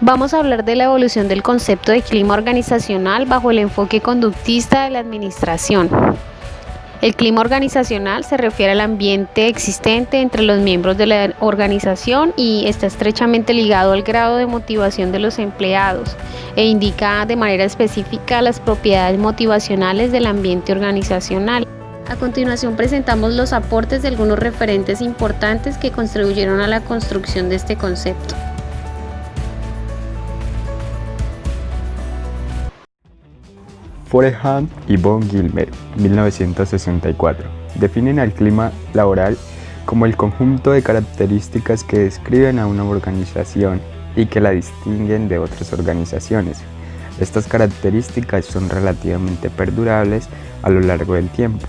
Vamos a hablar de la evolución del concepto de clima organizacional bajo el enfoque conductista de la administración. El clima organizacional se refiere al ambiente existente entre los miembros de la organización y está estrechamente ligado al grado de motivación de los empleados e indica de manera específica las propiedades motivacionales del ambiente organizacional. A continuación presentamos los aportes de algunos referentes importantes que contribuyeron a la construcción de este concepto. Forehan y von Gilmer, 1964, definen al clima laboral como el conjunto de características que describen a una organización y que la distinguen de otras organizaciones. Estas características son relativamente perdurables a lo largo del tiempo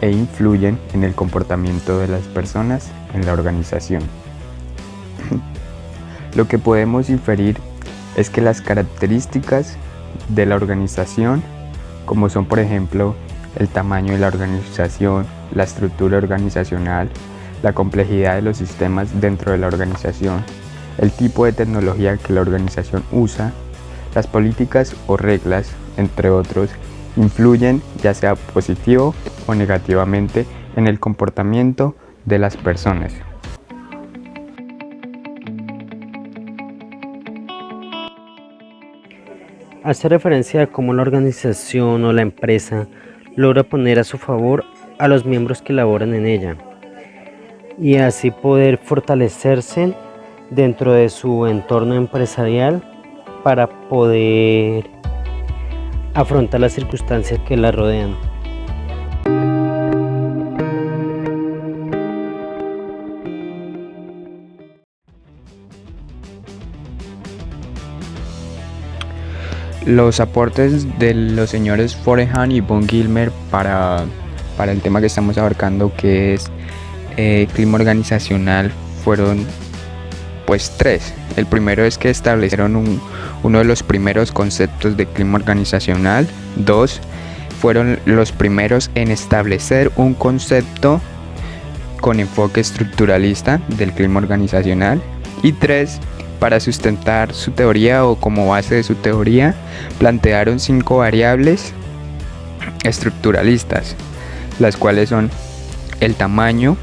e influyen en el comportamiento de las personas en la organización. Lo que podemos inferir es que las características de la organización, como son por ejemplo el tamaño de la organización, la estructura organizacional, la complejidad de los sistemas dentro de la organización, el tipo de tecnología que la organización usa, las políticas o reglas, entre otros, influyen ya sea positivo o negativamente en el comportamiento de las personas. Hace referencia a cómo la organización o la empresa logra poner a su favor a los miembros que laboran en ella y así poder fortalecerse dentro de su entorno empresarial para poder afrontar las circunstancias que la rodean. Los aportes de los señores Forehan y von Gilmer para el tema que estamos abarcando, que es clima organizacional, fueron pues tres. El primero es que establecieron uno de los primeros conceptos de clima organizacional. Dos, fueron los primeros en establecer un concepto con enfoque estructuralista del clima organizacional. Y tres, para sustentar su teoría o como base de su teoría, plantearon 5 variables estructuralistas, las cuales son el tamaño,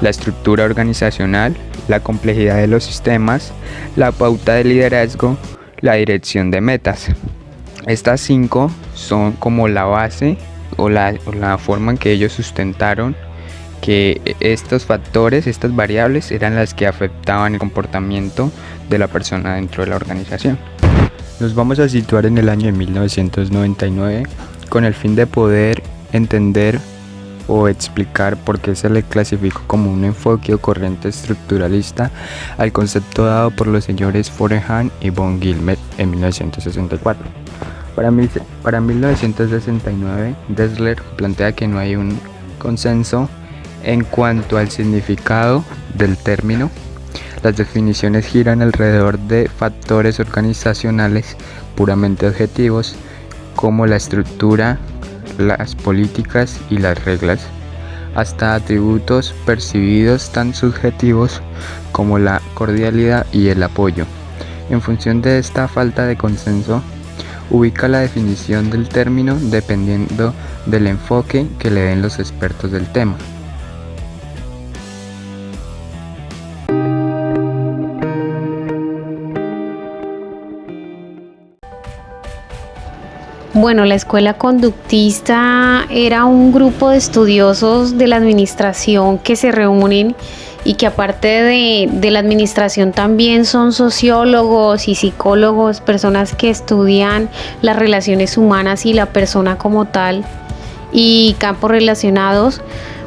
la estructura organizacional, la complejidad de los sistemas, la pauta de liderazgo, la dirección de metas. Estas 5 son como la base o la forma en que ellos sustentaron que estos factores, estas variables, eran las que afectaban el comportamiento de la persona dentro de la organización. Nos vamos a situar en el año de 1999 con el fin de poder entender o explicar por qué se le clasificó como un enfoque o corriente estructuralista al concepto dado por los señores Forehan y von Gilmer en 1964. Para 1969, Dessler plantea que no hay un consenso en cuanto al significado del término. Las definiciones giran alrededor de factores organizacionales puramente objetivos, como la estructura, las políticas y las reglas, hasta atributos percibidos tan subjetivos como la cordialidad y el apoyo. En función de esta falta de consenso, ubica la definición del término dependiendo del enfoque que le den los expertos del tema. Bueno, la escuela conductista era un grupo de estudiosos de la administración que se reúnen y que aparte de la administración también son sociólogos y psicólogos, personas que estudian las relaciones humanas y la persona como tal y campos relacionados.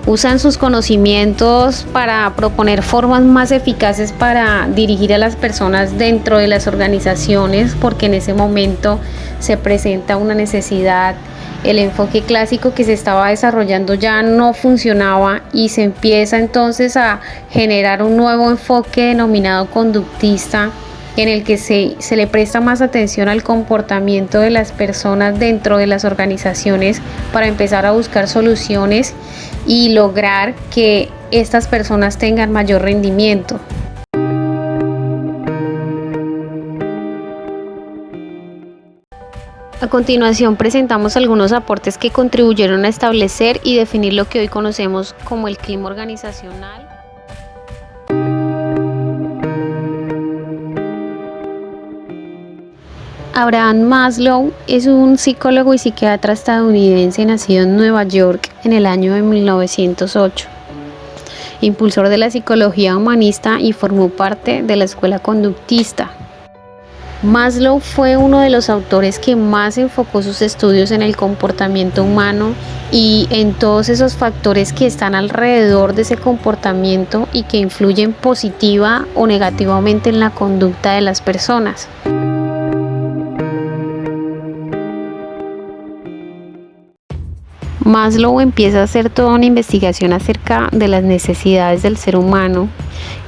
Usan sus conocimientos para proponer formas más eficaces para dirigir a las personas dentro de las organizaciones, porque en ese momento se presenta una necesidad. El enfoque clásico que se estaba desarrollando ya no funcionaba y se empieza entonces a generar un nuevo enfoque denominado conductista, en el que se le presta más atención al comportamiento de las personas dentro de las organizaciones para empezar a buscar soluciones y lograr que estas personas tengan mayor rendimiento. A continuación presentamos algunos aportes que contribuyeron a establecer y definir lo que hoy conocemos como el clima organizacional. Abraham Maslow es un psicólogo y psiquiatra estadounidense nacido en Nueva York en el año de 1908. Impulsor de la psicología humanista y formó parte de la escuela conductista. Maslow fue uno de los autores que más enfocó sus estudios en el comportamiento humano y en todos esos factores que están alrededor de ese comportamiento y que influyen positiva o negativamente en la conducta de las personas. Maslow empieza a hacer toda una investigación acerca de las necesidades del ser humano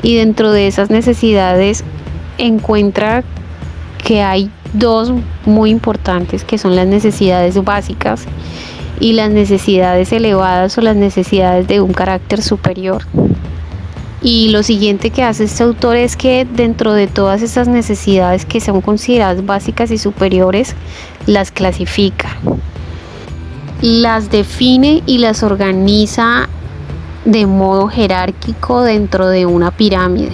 y dentro de esas necesidades encuentra que hay dos muy importantes, que son las necesidades básicas y las necesidades elevadas o las necesidades de un carácter superior. Y lo siguiente que hace este autor es que dentro de todas esas necesidades que son consideradas básicas y superiores, las clasifica, las define y las organiza de modo jerárquico dentro de una pirámide.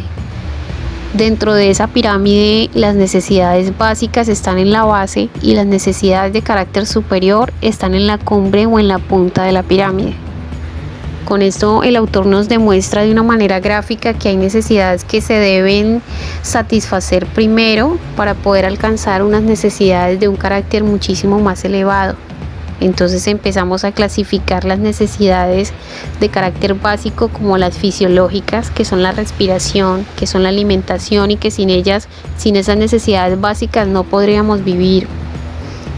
Dentro de esa pirámide, las necesidades básicas están en la base y las necesidades de carácter superior están en la cumbre o en la punta de la pirámide. Con esto el autor nos demuestra de una manera gráfica que hay necesidades que se deben satisfacer primero para poder alcanzar unas necesidades de un carácter muchísimo más elevado. Entonces empezamos a clasificar las necesidades de carácter básico como las fisiológicas, que son la respiración, que son la alimentación y que sin ellas, sin esas necesidades básicas no podríamos vivir.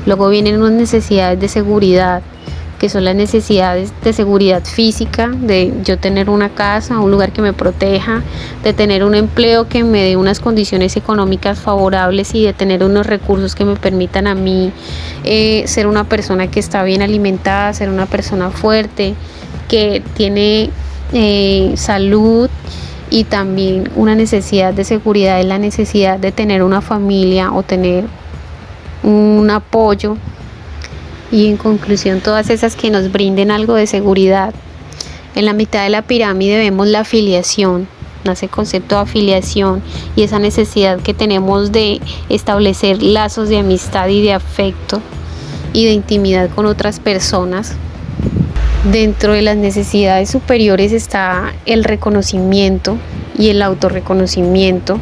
Luego vienen unas necesidades de seguridad, que son las necesidades de seguridad física, de yo tener una casa, un lugar que me proteja, de tener un empleo que me dé unas condiciones económicas favorables y de tener unos recursos que me permitan a mí ser una persona que está bien alimentada, ser una persona fuerte, que tiene salud. Y también una necesidad de seguridad es la necesidad de tener una familia o tener un apoyo. Y en conclusión, todas esas que nos brinden algo de seguridad. En la mitad de la pirámide vemos la afiliación, nace el concepto de afiliación y esa necesidad que tenemos de establecer lazos de amistad y de afecto y de intimidad con otras personas. Dentro de las necesidades superiores está el reconocimiento y el autorreconocimiento,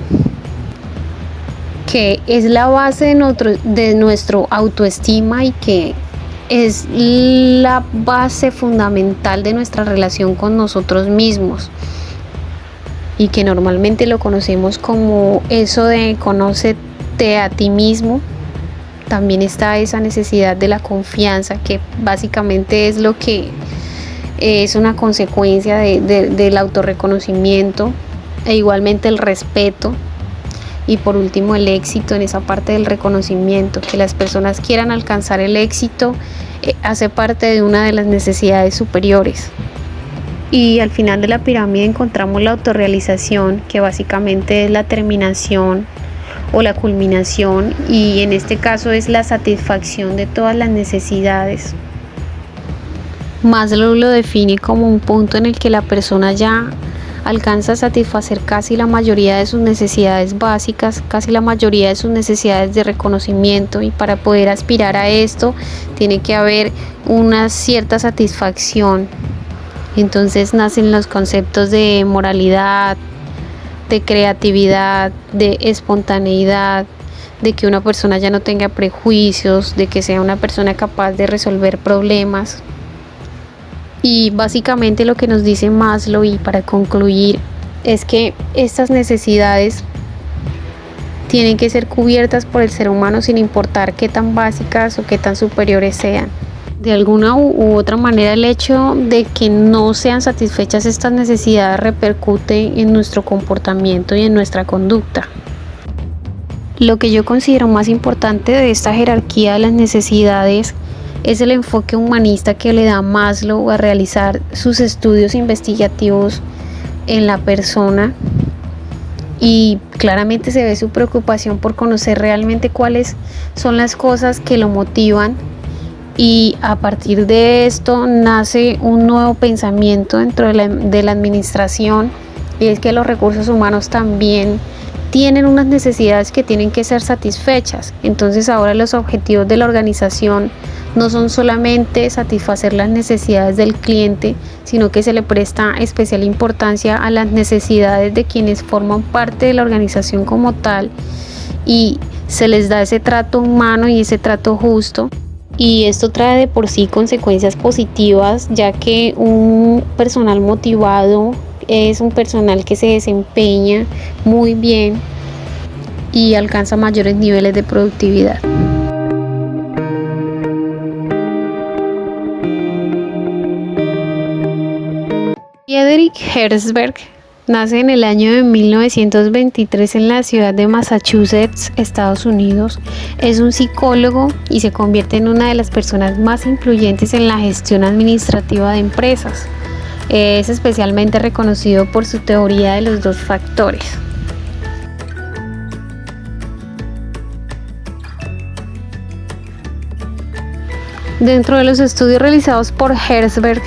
que es la base de nuestro autoestima y que es la base fundamental de nuestra relación con nosotros mismos y que normalmente lo conocemos como eso de conócete a ti mismo. También está esa necesidad de la confianza, que básicamente es lo que es una consecuencia del autorreconocimiento, e igualmente el respeto. Y por último, el éxito en esa parte del reconocimiento, que las personas quieran alcanzar el éxito, hace parte de una de las necesidades superiores. Y al final de la pirámide encontramos la autorrealización, que básicamente es la terminación o la culminación, y en este caso es la satisfacción de todas las necesidades. Maslow lo define como un punto en el que la persona ya alcanza a satisfacer casi la mayoría de sus necesidades básicas, casi la mayoría de sus necesidades de reconocimiento, y para poder aspirar a esto tiene que haber una cierta satisfacción. Entonces nacen los conceptos de moralidad, de creatividad, de espontaneidad, de que una persona ya no tenga prejuicios, de que sea una persona capaz de resolver problemas. Y básicamente lo que nos dice Maslow, y para concluir, es que estas necesidades tienen que ser cubiertas por el ser humano sin importar qué tan básicas o qué tan superiores sean. De alguna u otra manera, el hecho de que no sean satisfechas estas necesidades repercute en nuestro comportamiento y en nuestra conducta. Lo que yo considero más importante de esta jerarquía de las necesidades es el enfoque humanista que le da Maslow a realizar sus estudios investigativos en la persona, y claramente se ve su preocupación por conocer realmente cuáles son las cosas que lo motivan, y a partir de esto nace un nuevo pensamiento dentro de la administración, y es que los recursos humanos también tienen unas necesidades que tienen que ser satisfechas. Entonces ahora los objetivos de la organización no son solamente satisfacer las necesidades del cliente, sino que se le presta especial importancia a las necesidades de quienes forman parte de la organización como tal, y se les da ese trato humano y ese trato justo. Y esto trae de por sí consecuencias positivas, ya que un personal motivado es un personal que se desempeña muy bien y alcanza mayores niveles de productividad. Friedrich Herzberg nace en el año de 1923 en la ciudad de Massachusetts, Estados Unidos. Es un psicólogo y se convierte en una de las personas más influyentes en la gestión administrativa de empresas. Es especialmente reconocido por su teoría de los 2 factores. Dentro de los estudios realizados por Herzberg,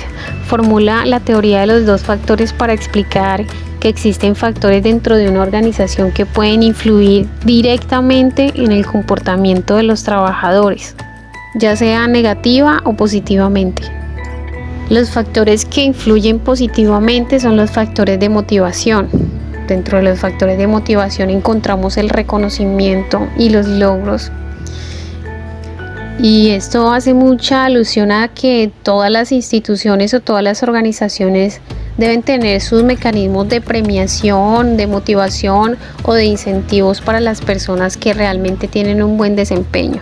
formula la teoría de los 2 factores para explicar que existen factores dentro de una organización que pueden influir directamente en el comportamiento de los trabajadores, ya sea negativa o positivamente. Los factores que influyen positivamente son los factores de motivación. Dentro de los factores de motivación encontramos el reconocimiento y los logros. Y esto hace mucha alusión a que todas las instituciones o todas las organizaciones deben tener sus mecanismos de premiación, de motivación o de incentivos para las personas que realmente tienen un buen desempeño.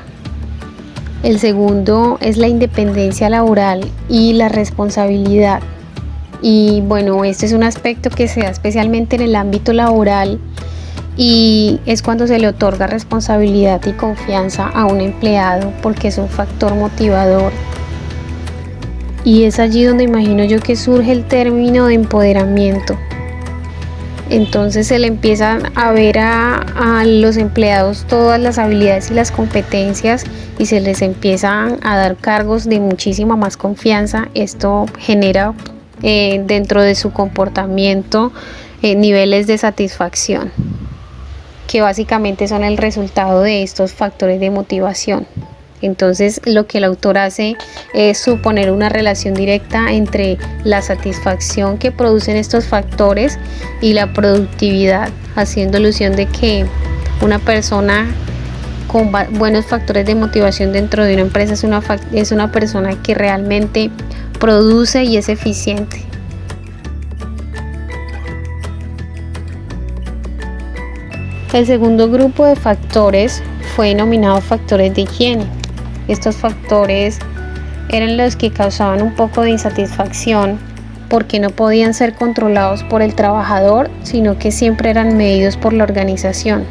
El segundo es la independencia laboral y la responsabilidad. Y bueno, este es un aspecto que se da especialmente en el ámbito laboral, y es cuando se le otorga responsabilidad y confianza a un empleado, porque es un factor motivador. Y es allí donde imagino yo que surge el término de empoderamiento. Entonces se le empiezan a ver a los empleados todas las habilidades y las competencias, y se les empiezan a dar cargos de muchísima más confianza. Esto genera dentro de su comportamiento niveles de satisfacción, que básicamente son el resultado de estos factores de motivación. Entonces lo que el autor hace es suponer una relación directa entre la satisfacción que producen estos factores y la productividad, haciendo alusión de que una persona con buenos factores de motivación dentro de una empresa es una persona que realmente produce y es eficiente. El segundo grupo de factores fue denominado factores de higiene. Estos factores eran los que causaban un poco de insatisfacción porque no podían ser controlados por el trabajador, sino que siempre eran medidos por la organización.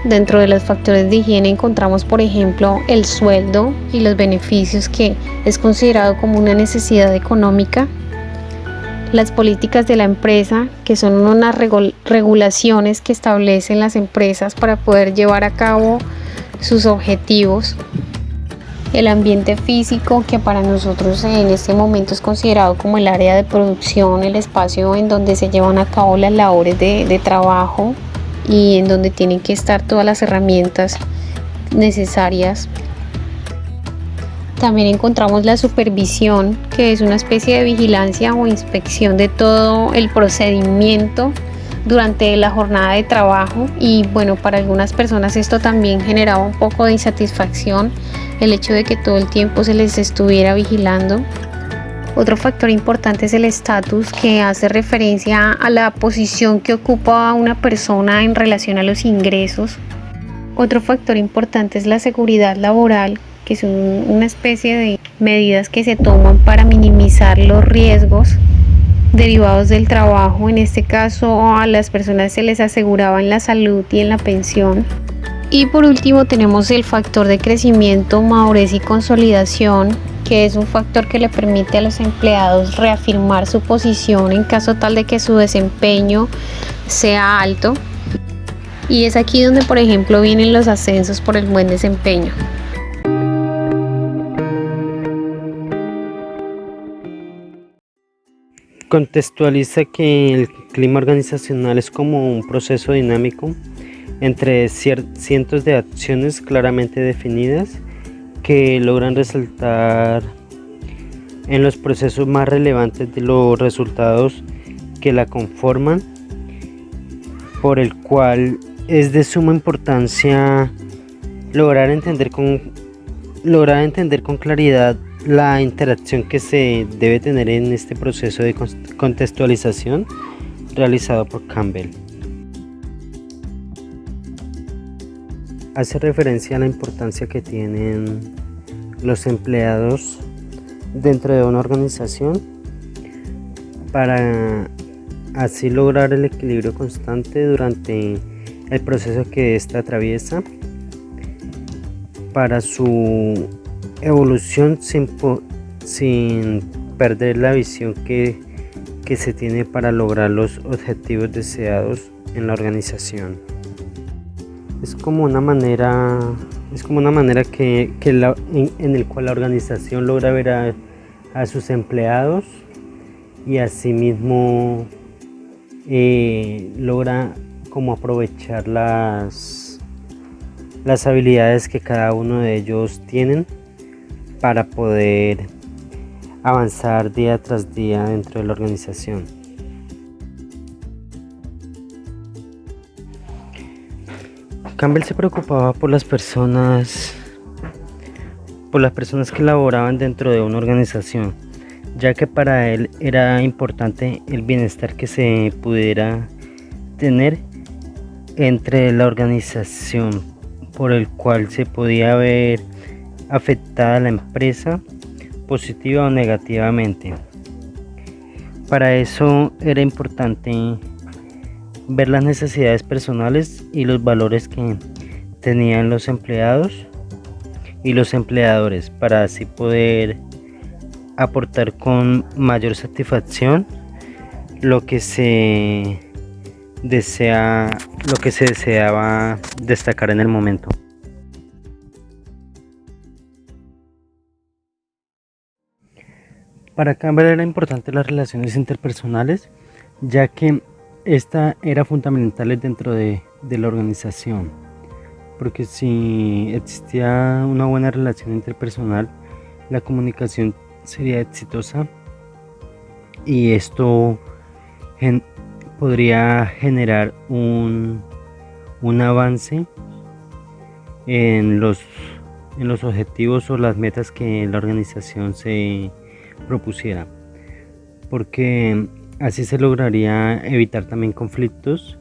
Dentro de los factores de higiene encontramos, por ejemplo, el sueldo y los beneficios, que es considerado como una necesidad económica. Las políticas de la empresa, que son unas regulaciones que establecen las empresas para poder llevar a cabo sus objetivos. El ambiente físico, que para nosotros en este momento es considerado como el área de producción, el espacio en donde se llevan a cabo las labores de trabajo y en donde tienen que estar todas las herramientas necesarias. También encontramos la supervisión, que es una especie de vigilancia o inspección de todo el procedimiento durante la jornada de trabajo, y bueno, para algunas personas esto también generaba un poco de insatisfacción, el hecho de que todo el tiempo se les estuviera vigilando. Otro factor importante es el estatus, que hace referencia a la posición que ocupa una persona en relación a los ingresos. Otro factor importante es la seguridad laboral, que son una especie de medidas que se toman para minimizar los riesgos derivados del trabajo. En este caso, a las personas se les aseguraba en la salud y en la pensión. Y por último tenemos el factor de crecimiento, madurez y consolidación, que es un factor que le permite a los empleados reafirmar su posición en caso tal de que su desempeño sea alto. Y es aquí donde, por ejemplo, vienen los ascensos por el buen desempeño. Contextualiza que el clima organizacional es como un proceso dinámico entre cientos de acciones claramente definidas que logran resaltar en los procesos más relevantes de los resultados que la conforman, por el cual es de suma importancia lograr entender con claridad la interacción que se debe tener en este proceso de contextualización realizado por Campbell. Hace referencia a la importancia que tienen los empleados dentro de una organización para así lograr el equilibrio constante durante el proceso que ésta atraviesa, para su evolución sin perder la visión que se tiene para lograr los objetivos deseados en la organización. Es como una manera en el cual la organización logra ver a sus empleados y asimismo logra como aprovechar las habilidades que cada uno de ellos tienen para poder avanzar día tras día dentro de la organización. Campbell se preocupaba por las personas que laboraban dentro de una organización, ya que para él era importante el bienestar que se pudiera tener entre la organización, por el cual se podía ver afectada la empresa positiva o negativamente. Para eso era importante ver las necesidades personales y los valores que tenían los empleados y los empleadores, para así poder aportar con mayor satisfacción lo que se deseaba destacar en el momento. Para Campbell era importante las relaciones interpersonales, ya que esta era fundamental dentro de la organización, porque si existía una buena relación interpersonal, la comunicación sería exitosa y esto podría generar un avance en los objetivos o las metas que la organización se propusiera, porque así se lograría evitar también conflictos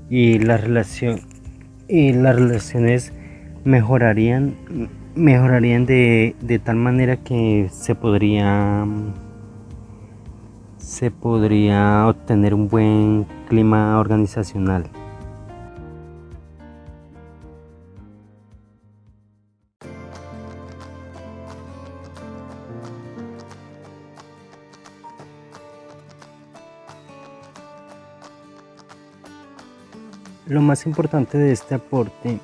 y las relaciones mejorarían de tal manera que se podría obtener un buen clima organizacional. Lo más importante de este aporte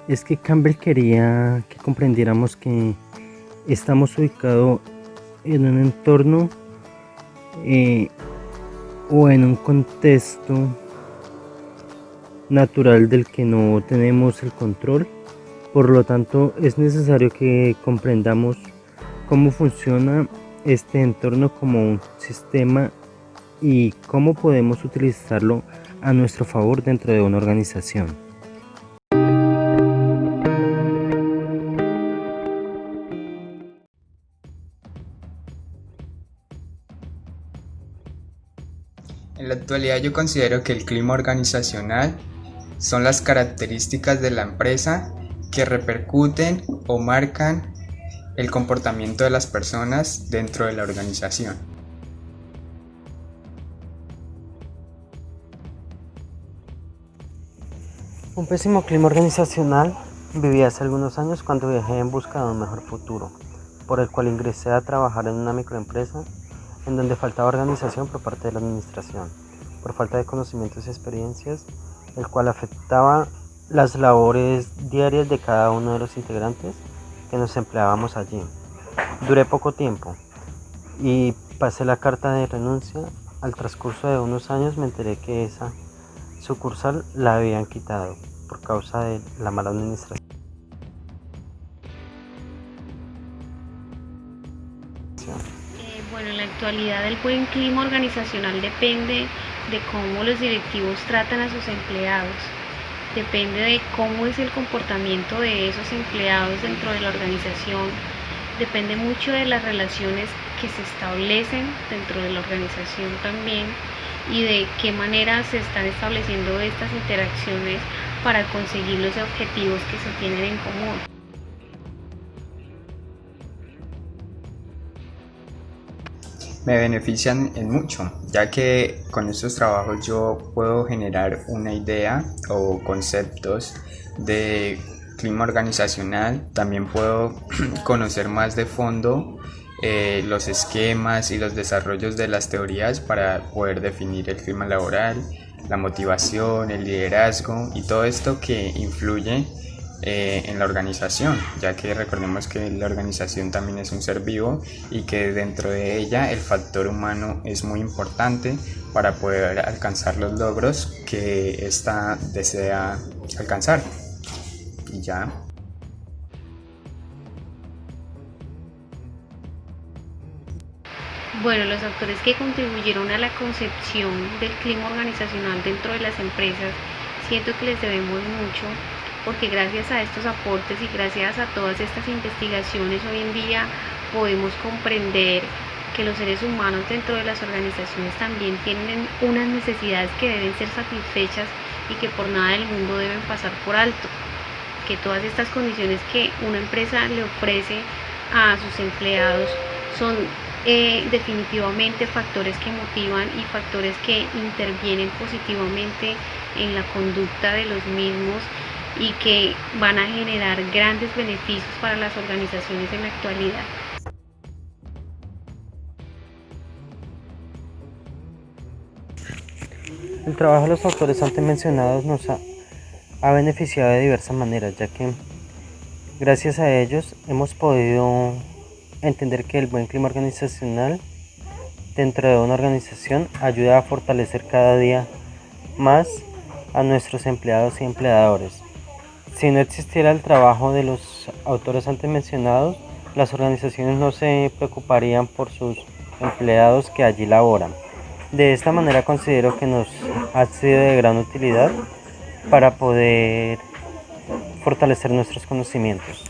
es que Campbell quería que comprendiéramos que estamos ubicados en un entorno o en un contexto natural del que no tenemos el control. Por lo tanto, es necesario que comprendamos cómo funciona este entorno como un sistema y cómo podemos utilizarlo a nuestro favor dentro de una organización. En la actualidad yo considero que el clima organizacional son las características de la empresa que repercuten o marcan el comportamiento de las personas dentro de la organización. Un pésimo clima organizacional viví hace algunos años cuando viajé en busca de un mejor futuro, por el cual ingresé a trabajar en una microempresa en donde faltaba organización por parte de la administración, por falta de conocimientos y experiencias, el cual afectaba las labores diarias de cada uno de los integrantes que nos empleábamos allí. Duré poco tiempo y pasé la carta de renuncia. Al transcurso de unos años me enteré que esa sucursal la habían quitado por causa de la mala administración. Bueno, en la actualidad el buen clima organizacional depende de cómo los directivos tratan a sus empleados, depende de cómo es el comportamiento de esos empleados dentro de la organización, depende mucho de las relaciones que se establecen dentro de la organización también y de qué manera se están estableciendo estas interacciones para conseguir los objetivos que se tienen en común. Me benefician en mucho, ya que con estos trabajos yo puedo generar una idea o conceptos de clima organizacional. También puedo conocer más de fondo los esquemas y los desarrollos de las teorías para poder definir el clima laboral, la motivación, el liderazgo y todo esto que influye en la organización, ya que recordemos que la organización también es un ser vivo y que dentro de ella el factor humano es muy importante para poder alcanzar los logros que ésta desea alcanzar. Y ya. Bueno, los factores que contribuyeron a la concepción del clima organizacional dentro de las empresas, siento que les debemos mucho, porque gracias a estos aportes y gracias a todas estas investigaciones hoy en día podemos comprender que los seres humanos dentro de las organizaciones también tienen unas necesidades que deben ser satisfechas y que por nada del mundo deben pasar por alto, que todas estas condiciones que una empresa le ofrece a sus empleados son definitivamente factores que motivan y factores que intervienen positivamente en la conducta de los mismos y que van a generar grandes beneficios para las organizaciones en la actualidad. El trabajo de los autores antes mencionados nos ha beneficiado de diversas maneras, ya que gracias a ellos hemos podido entender que el buen clima organizacional dentro de una organización ayuda a fortalecer cada día más a nuestros empleados y empleadores. Si no existiera el trabajo de los autores antes mencionados, las organizaciones no se preocuparían por sus empleados que allí laboran. De esta manera considero que nos ha sido de gran utilidad para poder fortalecer nuestros conocimientos.